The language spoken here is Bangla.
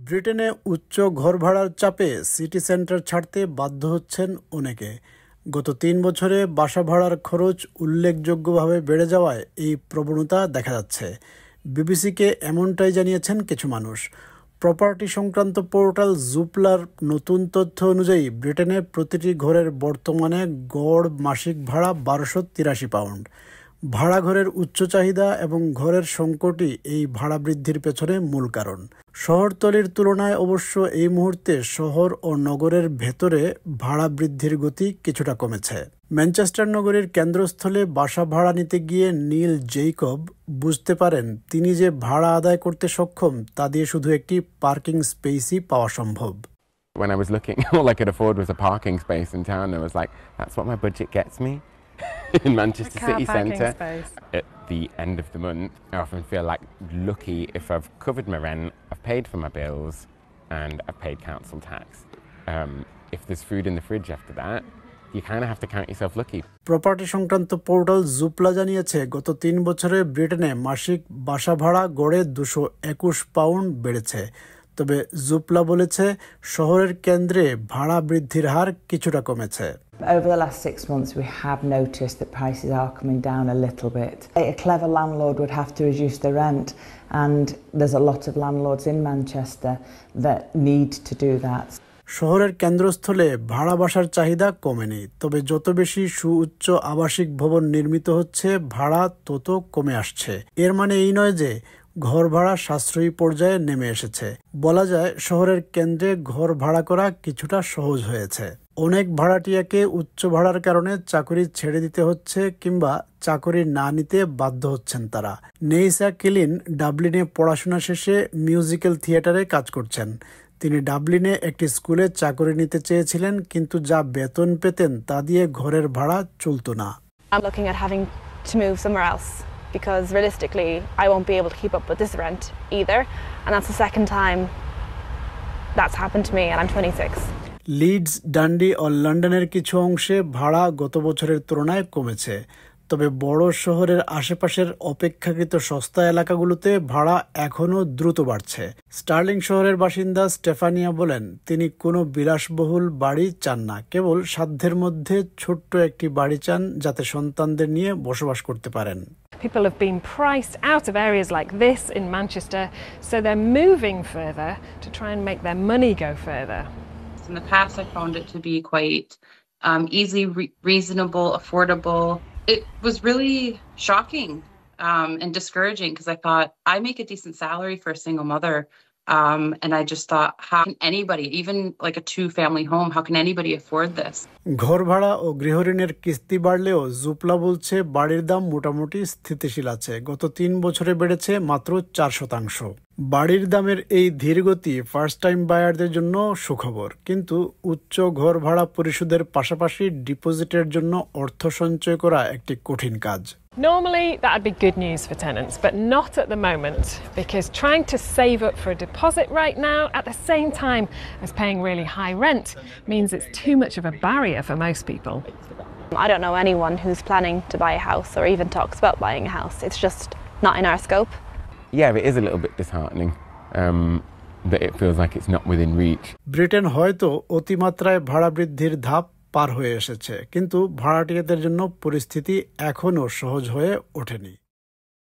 ব্রিটেনে উচ্চ ঘর ভাড়ার চাপে সিটি সেন্টার ছাড়তে বাধ্য হচ্ছেন অনেকে। গত ৩ বছরে বাসা ভাড়ার খরচ উল্লেখযোগ্যভাবে বেড়ে যাওয়ায় এই প্রবণতা দেখা যাচ্ছে। বিবিসিকে এমনটাই জানিয়েছেন কিছু মানুষ। প্রপার্টি সংক্রান্ত পোর্টাল জুপলার নতুন তথ্য অনুযায়ী ব্রিটেনে প্রতিটি ঘরের বর্তমানে গড় মাসিক ভাড়া ১২৮৩ পাউন্ড। ভাড়া ঘরের উচ্চ চাহিদা এবং ঘরের সংকটই এই ভাড়া বৃদ্ধির পেছনে মূল কারণ। শহরতলির তুলনায় অবশ্য এই মুহূর্তে শহর ও নগরের ভেতরে ভাড়া বৃদ্ধির গতি কিছুটা কমেছে। ম্যানচেস্টার নগরীর কেন্দ্রস্থলে বাসা ভাড়া নিতে গিয়ে নীল জেইকব বুঝতে পারেন তিনি যে ভাড়া আদায় করতে সক্ষম তা দিয়ে শুধু একটি পার্কিং স্পেসই পাওয়া সম্ভব। When I was looking, all I could afford was a parking space in town. I was like, that's what my budget gets me. In Manchester city centre at the end of the month. I often feel like lucky if I've covered my rent, I've paid for my bills and I've paid council tax. If there's food in the fridge after that, you kind of have to count yourself lucky. Property সংক্রান্ত পোর্টাল জুপলা জানিয়েছে গত ৩ বছরে ব্রিটেনে মাসিক বাসা ভাড়া গড়ে ২২১ পাউন্ড বেড়েছে। তবে জুপলা বলেছে শহরের কেন্দ্রে ভাড়া বৃদ্ধির হার কিছুটা কমেছে। Over the last 6 months, we have noticed that prices are coming down a little bit. A clever landlord would have to reduce the rent, and there's a lot of landlords in Manchester that need to do that. শহরের কেন্দ্রস্থলে ভাড়া বাসার চাহিদা কমেনি, তবে যত বেশি সুউচ্চ আবাসিক ভবন নির্মিত হচ্ছে ভাড়া তত কমে আসছে। এর মানে এই নয় যে ঘর ভাড়া সাশ্রয়ী পর্যায়ে নেমে এসেছে। বলা যায় শহরের কেন্দ্রে ঘর ভাড়া করা কিছুটা সহজ হয়েছে। অনেক ভাড়াটিয়াকে উচ্চ ভাড়ার কারণে চাকরি ছেড়ে দিতে হচ্ছে কিংবা চাকরি না নিতে বাধ্য হচ্ছেন তারা। নেইসা কিলিন ডাবলিনে পড়াশোনা শেষে মিউজিক্যাল থিয়েটারে কাজ করছেন। তিনি ডাবলিনে একটি স্কুলে চাকরি নিতে চেয়েছিলেন, কিন্তু যা বেতন পেতেন তা দিয়ে ঘরের ভাড়া চলত না। I'm looking at having to move somewhere else because realistically I won't be able to keep up with this rent either, and that's the second time that's happened to me and I'm 26. Leeds, ডান্ডি ও লন্ডনের কিছু অংশে ভাড়া গত বছরের তুলনায় কমেছে, তবে বড় শহরের আশেপাশের অপেক্ষাকৃত সস্তা এলাকাগুলোতে ভাড়া এখনও দ্রুত বাড়ছে। স্টার্লিং শহরের বাসিন্দা স্টেফানিয়া বলেন তিনি কোনো বিলাসবহুল বাড়ি চান না, কেবল সাধ্যের মধ্যে ছোট্ট একটি বাড়ি চান যাতে সন্তানদের নিয়ে বসবাস করতে পারেন। People have been priced out of areas like this in Manchester, so they're moving further to try and make their money go further. In the past, I found it to be quite easy, reasonable, affordable. It was really shocking and discouraging because I thought I make a decent salary for a single mother. And I just thought, how can anybody, even like a 2-family home, how can anybody afford this? ঘর ভাড়া ও গৃহঋণের কিস্তি বাড়লেও জুপলা বলছে বাড়ির দাম মোটামুটি স্থিতিশীল আছে। গত ৩ বছরে বেড়েছে মাত্র ৪%। বাড়ির দামের এই ধীরগতি ফার্স্ট টাইম বায়ারদের জন্য সুখবর, কিন্তু উচ্চ ঘর ভাড়া পরিশোধের পাশাপাশি ডিপোজিটের জন্য অর্থ সঞ্চয় করা একটি কঠিন কাজ। Normally that'd be good news for tenants, but not at the moment, because trying to save up for a deposit right now at the same time as paying really high rent means it's too much of a barrier for most people. I don't know anyone who's planning to buy a house or even talks about buying a house. It's just not in our scope. Yeah, it is a little bit disheartening that it feels like it's not within reach. Britain হয়তো অতিমাত্রায় ভাড়া বৃদ্ধির ধাপ পার হয়ে এসেছে, কিন্তু ভাড়াটিয়াদের জন্য পরিস্থিতি এখনও সহজ হয়ে ওঠেনি।